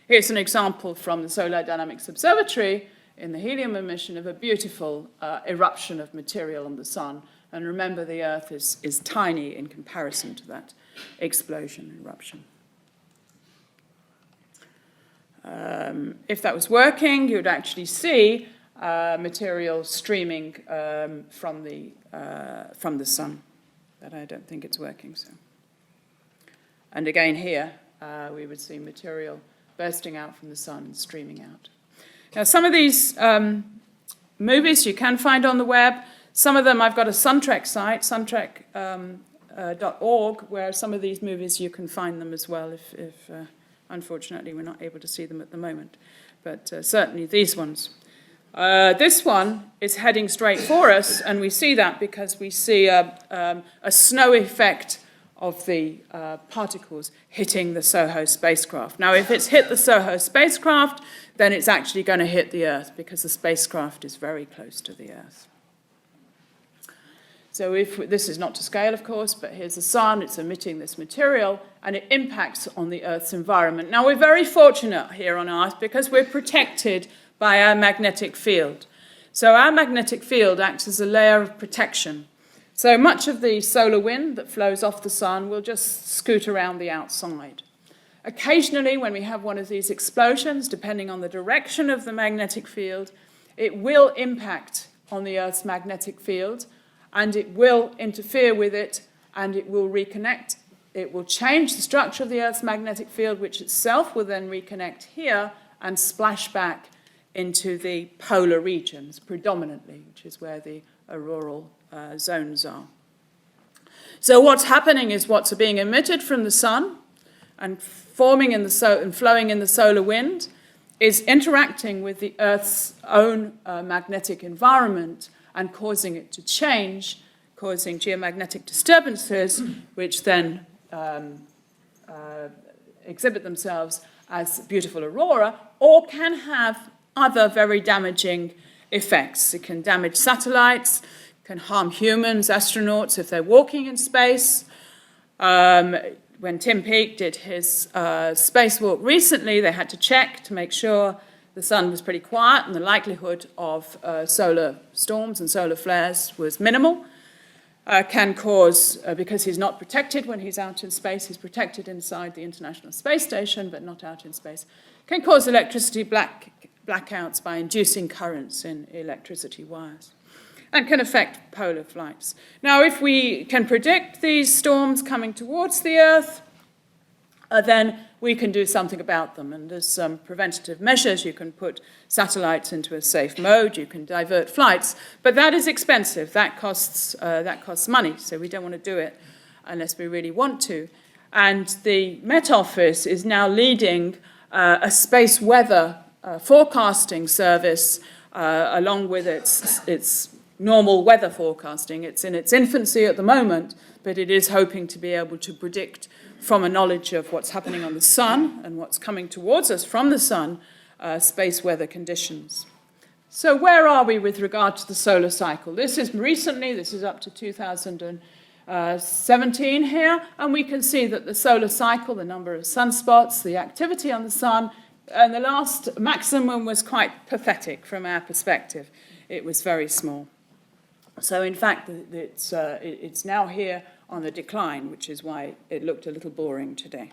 Here's an example from the Solar Dynamics Observatory in the Helium emission of a beautiful eruption of material on the sun. And remember, the Earth is tiny in comparison to that explosion eruption. If that was working, you would actually see material streaming from the sun. But I don't think it's working. So, and again here, we would see material bursting out from the sun and streaming out. Now, some of these movies you can find on the web. Some of them, I've got a Suntrek site, suntrek.org, where some of these movies you can find them as well, if unfortunately we're not able to see them at the moment. But certainly these ones. This one is heading straight for us, and we see that because we see a snow effect of the particles hitting the SoHO spacecraft. Now, if it's hit the SoHO spacecraft, then it's actually going to hit the Earth because the spacecraft is very close to the Earth. So this is not to scale, of course, but here's the sun, it's emitting this material, and it impacts on the Earth's environment. Now, we're very fortunate here on Earth because we're protected by our magnetic field. So our magnetic field acts as a layer of protection. So much of the solar wind that flows off the sun will just scoot around the outside. Occasionally, when we have one of these explosions, depending on the direction of the magnetic field, it will impact on the Earth's magnetic field, and it will interfere with it, and it will reconnect. It will change the structure of the Earth's magnetic field, which itself will then reconnect here and splash back into the polar regions predominantly, which is where the auroral zones are. So what's happening is what's being emitted from the sun and forming in the and flowing in the solar wind is interacting with the Earth's own magnetic environment and causing it to change, causing geomagnetic disturbances, which then exhibit themselves as beautiful aurora, or can have other very damaging effects. It can damage satellites, can harm humans, astronauts, if they're walking in space. When Tim Peake did his spacewalk recently, they had to check to make sure the sun was pretty quiet and the likelihood of solar storms and solar flares was minimal. Can cause, because he's not protected when he's out in space, he's protected inside the International Space Station, but not out in space, can cause electricity blackouts by inducing currents in electricity wires, and can affect polar flights. Now, if we can predict these storms coming towards the Earth, then we can do something about them. And there's some preventative measures. You can put satellites into a safe mode. You can divert flights. But that is expensive. That costs money. So we don't want to do it unless we really want to. And the Met Office is now leading a space weather forecasting service along with its normal weather forecasting. It's in its infancy at the moment, but it is hoping to be able to predict from a knowledge of what's happening on the sun and what's coming towards us from the sun, space weather conditions. So where are we with regard to the solar cycle? This is recently, this is up to 2017 here, and we can see that the solar cycle, the number of sunspots, the activity on the sun, and the last maximum was quite pathetic from our perspective. It was very small. So in fact, it's now here on the decline, which is why it looked a little boring today.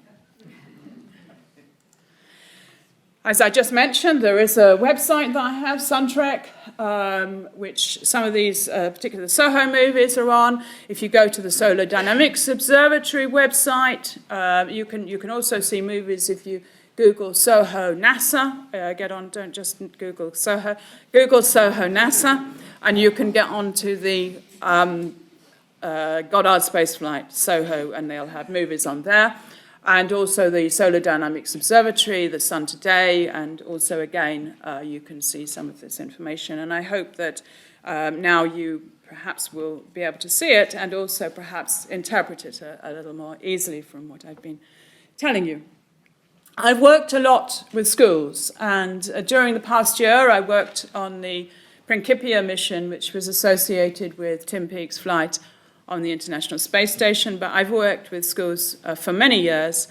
As I just mentioned, there is a website that I have, Suntrek, which some of these particular SoHO movies are on. If you go to the Solar Dynamics Observatory website, you can also see movies if you Google SoHO NASA. Get on, don't just Google SoHO. Google SoHO NASA, and you can get onto the Goddard Spaceflight, SoHO, and they'll have movies on there. And also the Solar Dynamics Observatory, the Sun Today, and also, again, you can see some of this information. And I hope that now you perhaps will be able to see it and also perhaps interpret it a little more easily from what I've been telling you. I've worked a lot with schools, and during the past year, I worked on the Principia mission, which was associated with Tim Peake's flight on the International Space Station, but I've worked with schools for many years,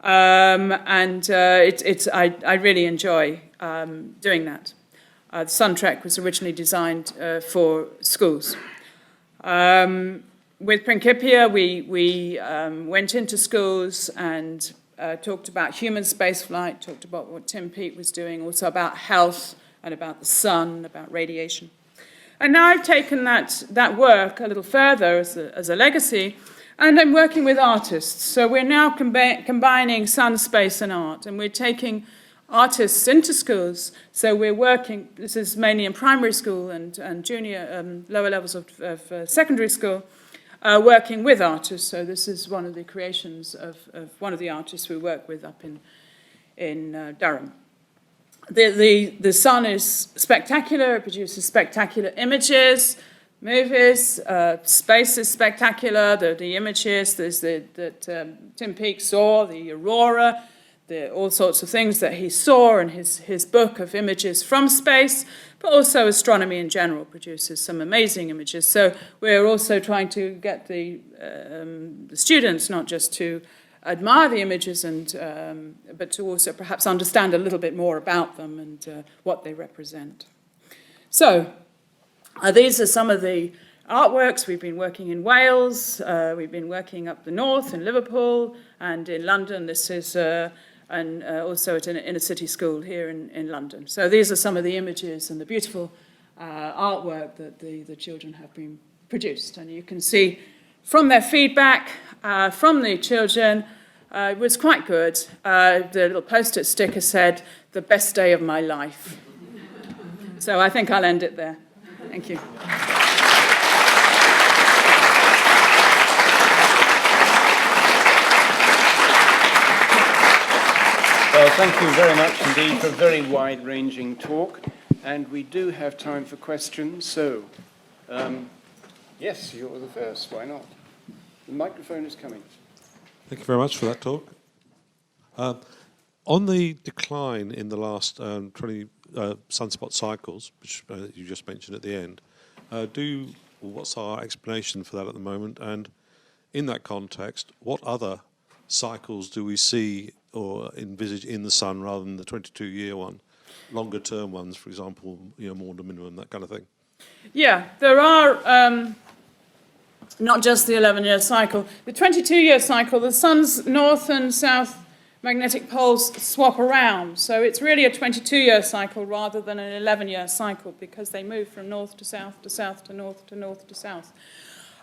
and I really enjoy doing that. The Suntrek was originally designed for schools. With Principia, we went into schools and talked about human spaceflight, talked about what Tim Peake was doing, also about health and about the sun, about radiation. And now I've taken that work a little further as a legacy, and I'm working with artists. So we're now combining sun, space, and art, and we're taking artists into schools. So we're working, this is mainly in primary school and junior, lower levels of secondary school, working with artists. So this is one of the creations of one of the artists we work with up in Durham. The sun is spectacular. It produces spectacular images, movies. Space is spectacular. The images that Tim Peake saw, the aurora, all sorts of things that he saw in his book of images from space, but also astronomy in general produces some amazing images. So we're also trying to get the students not just to admire the images, but to also perhaps understand a little bit more about them and what they represent. So these are some of the artworks. We've been working in Wales, we've been working up the north in Liverpool, and in London. This is and also at an inner city school here in London. So these are some of the images and the beautiful artwork that the children have been produced. And you can see from their feedback from the children, it was quite good. The little post-it sticker said, "The best day of my life." So I think I'll end it there. Thank you. Well, Thank you very much indeed for a very wide-ranging talk. And we do have time for questions, so yes, you're the first, why not? The microphone is coming. Thank you very much for that talk. On the decline in the last 20 sunspot cycles, which you just mentioned at the end, what's our explanation for that at the moment? And in that context, what other cycles do we see or envisage in the sun rather than the 22-year one? Longer term ones, for example, more to minimum, that kind of thing. Yeah, there are not just the 11-year cycle. The 22-year cycle, the sun's north and south magnetic poles swap around. So it's really a 22-year cycle rather than an 11-year cycle because they move from north to south to south to north to north to south.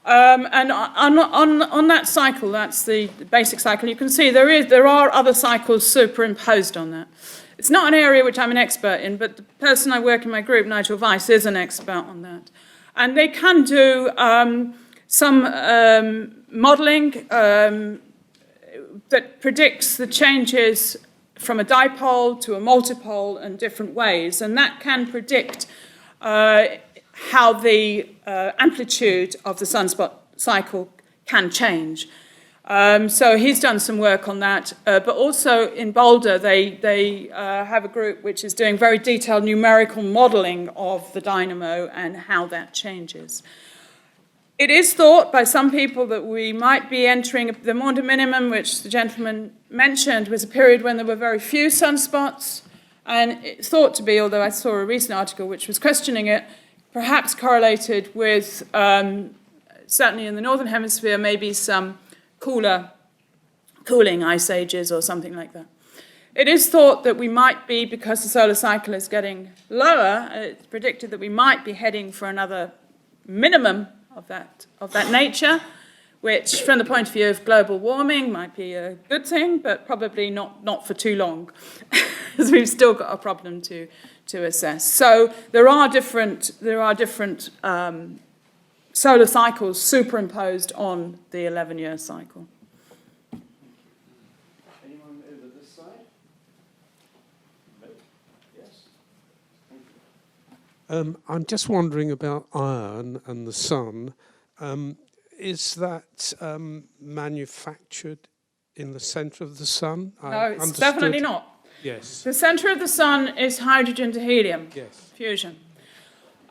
And on that cycle, that's the basic cycle, you can see there are other cycles superimposed on that. It's not an area which I'm an expert in, but the person I work in my group, Nigel Weiss, is an expert on that. And they can do some modelling that predicts the changes from a dipole to a multipole in different ways. And that can predict how the amplitude of the sunspot cycle can change. So he's done some work on that, but also in Boulder they have a group which is doing very detailed numerical modelling of the dynamo and how that changes. It is thought by some people that we might be entering the Maunder minimum, which the gentleman mentioned, was a period when there were very few sunspots, and it's thought to be, although I saw a recent article which was questioning it, perhaps correlated with, certainly in the northern hemisphere, maybe some cooling ice ages or something like that. It is thought that we might be, because the solar cycle is getting lower, it's predicted that we might be heading for another minimum of that nature, which from the point of view of global warming might be a good thing, but probably not for too long, because we've still got a problem to assess. So there are different solar cycles superimposed on the 11-year cycle. Anyone over this side? No? Yes? I'm just wondering about iron and the sun. Is that manufactured in the centre of the sun? No, it's definitely not. Yes. The centre of the sun is hydrogen to helium fusion.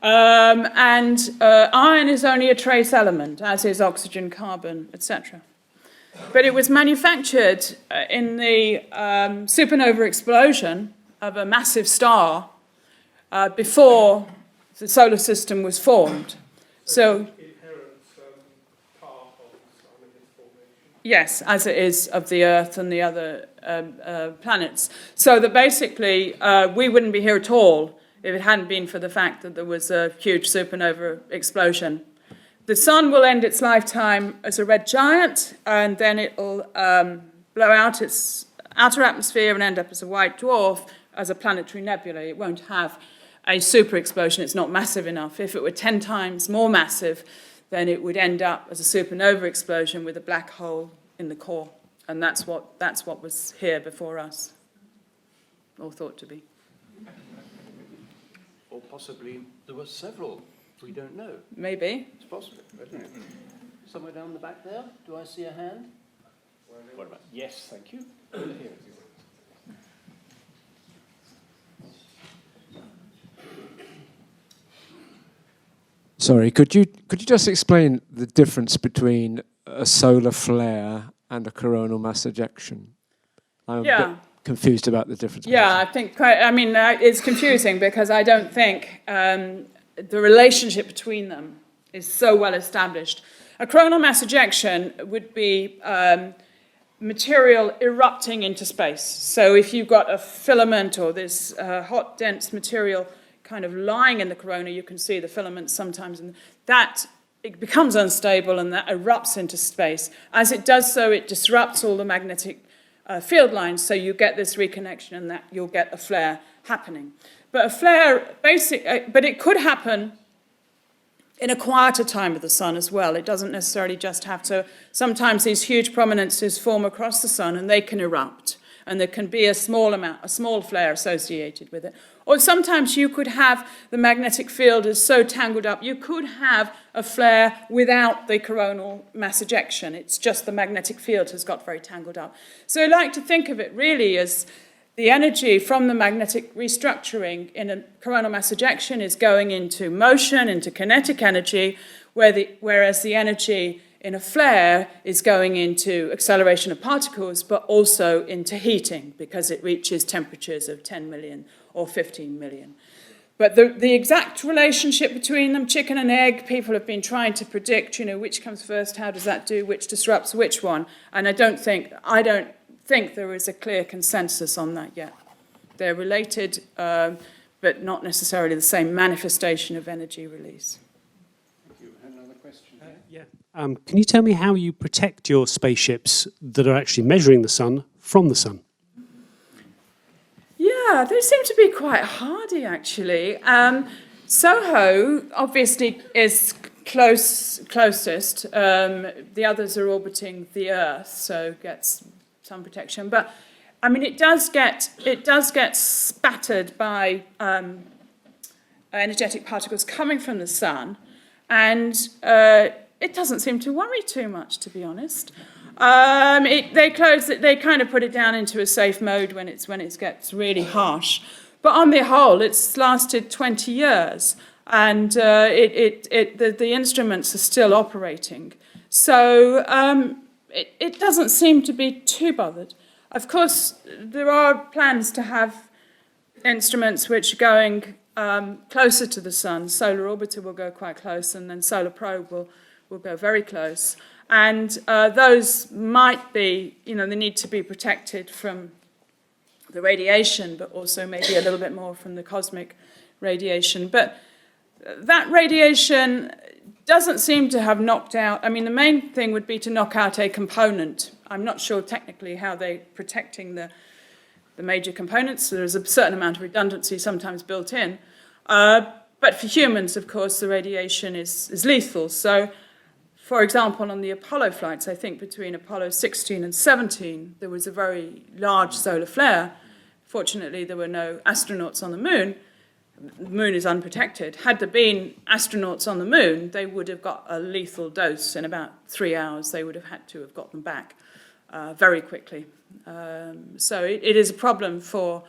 And iron is only a trace element, as is oxygen, carbon, etc. But it was manufactured in the supernova explosion of a massive star before the solar system was formed. So, yes, as it is of the Earth and the other planets. So that basically we wouldn't be here at all if it hadn't been for the fact that there was a huge supernova explosion. The sun will end its lifetime as a red giant, and then it'll blow out its outer atmosphere and end up as a white dwarf, as a planetary nebula. It won't have a super explosion. It's not massive enough. If it were 10 times more massive, then it would end up as a supernova explosion with a black hole in the core. And that's what was here before us, or thought to be. Or possibly there were several. We don't know. Maybe. It's possible, isn't it? Somewhere down the back there. Do I see a hand? What about? Yes, thank you. Over here. Sorry, could you just explain the difference between a solar flare and a coronal mass ejection? I'm a bit confused about the difference. Yeah, I think it's confusing because I don't think the relationship between them is so well established. A coronal mass ejection would be material erupting into space. So if you've got a filament or this hot, dense material kind of lying in the corona, you can see the filaments sometimes, and that it becomes unstable and that erupts into space. As it does so, it disrupts all the magnetic field lines, so you get this reconnection and that you'll get a flare happening. But a flare, but it could happen in a quieter time of the sun as well. It doesn't necessarily just have to. Sometimes these huge prominences form across the sun and they can erupt. and there can be a small flare associated with it. Or sometimes you could have the magnetic field is so tangled up, you could have a flare without the coronal mass ejection. It's just the magnetic field has got very tangled up. So I like to think of it really as the energy from the magnetic restructuring in a coronal mass ejection is going into motion, into kinetic energy, whereas the energy in a flare is going into acceleration of particles, but also into heating, because it reaches temperatures of 10 million or 15 million. But the exact relationship between them, chicken and egg, people have been trying to predict, which comes first, how does that do, which disrupts which one, and I don't think there is a clear consensus on that yet. They're related, but not necessarily the same manifestation of energy release. Thank you. Another question here? Can you tell me how you protect your spaceships that are actually measuring the sun from the sun? Yeah, they seem to be quite hardy, actually. SoHO obviously is closest. The others are orbiting the Earth, so gets some protection. But I mean, it does get spattered by energetic particles coming from the sun, and it doesn't seem to worry too much, to be honest. They kind of put it down into a safe mode when it gets really harsh. But on the whole, it's lasted 20 years, and the instruments are still operating. So it doesn't seem to be too bothered. Of course, there are plans to have instruments which are going closer to the sun. Solar Orbiter will go quite close, and then Solar Probe will go very close. And those might be, they need to be protected from the radiation, but also maybe a little bit more from the cosmic radiation. But that radiation doesn't seem to have knocked out. I mean, the main thing would be to knock out a component. I'm not sure technically how they're protecting the major components. So there's a certain amount of redundancy sometimes built in. But for humans, of course, the radiation is lethal. So, for example, on the Apollo flights, I think between Apollo 16 and 17, there was a very large solar flare. Fortunately, there were no astronauts on the moon. The moon is unprotected. Had there been astronauts on the moon, they would have got a lethal dose in about 3 hours. They would have had to have got them back very quickly. So it is a problem for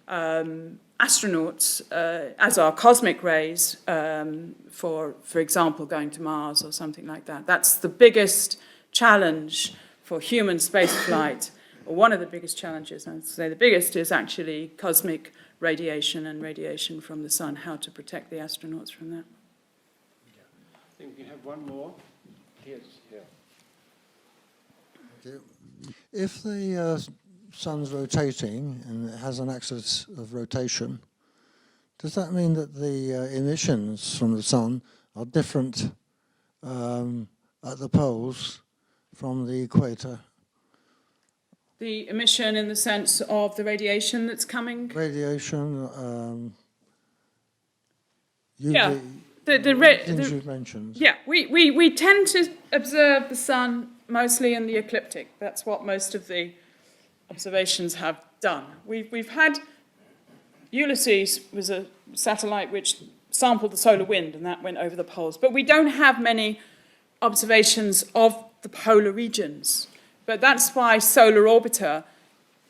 astronauts, as are cosmic rays, for example, going to Mars or something like that. That's the biggest challenge for human spaceflight, or one of the biggest challenges. I'd say the biggest is actually cosmic radiation and radiation from the sun, how to protect the astronauts from that. I think we have one more. Yes, here. Thank you. If the sun's rotating and it has an axis of rotation, does that mean that the emissions from the sun are different at the poles from the equator? The emission in the sense of the radiation that's coming? Radiation, Yeah. things you've mentioned. Yeah, we tend to observe the sun mostly in the ecliptic. That's what most of the observations have done. We've had Ulysses was a satellite which sampled the solar wind, and that went over the poles. But we don't have many observations of the polar regions. But that's why Solar Orbiter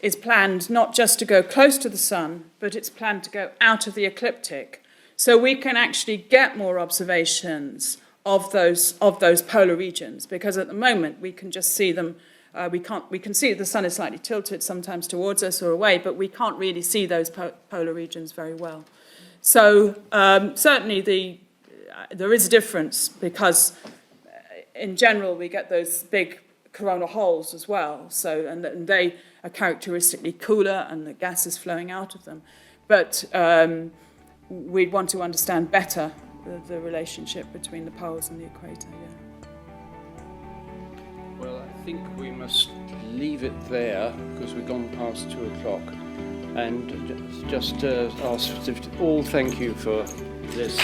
is planned not just to go close to the sun, but it's planned to go out of the ecliptic. So we can actually get more observations of those polar regions, because at the moment we can just see them. We can see the sun is slightly tilted sometimes towards us or away, but we can't really see those polar regions very well. So certainly there is a difference, because in general we get those big coronal holes as well. So and they are characteristically cooler, and the gas is flowing out of them. But we'd want to understand better the relationship between the poles and the equator. Yeah. Well, I think we must leave it there, because we've gone past 2 o'clock. And just ask all thank you for this.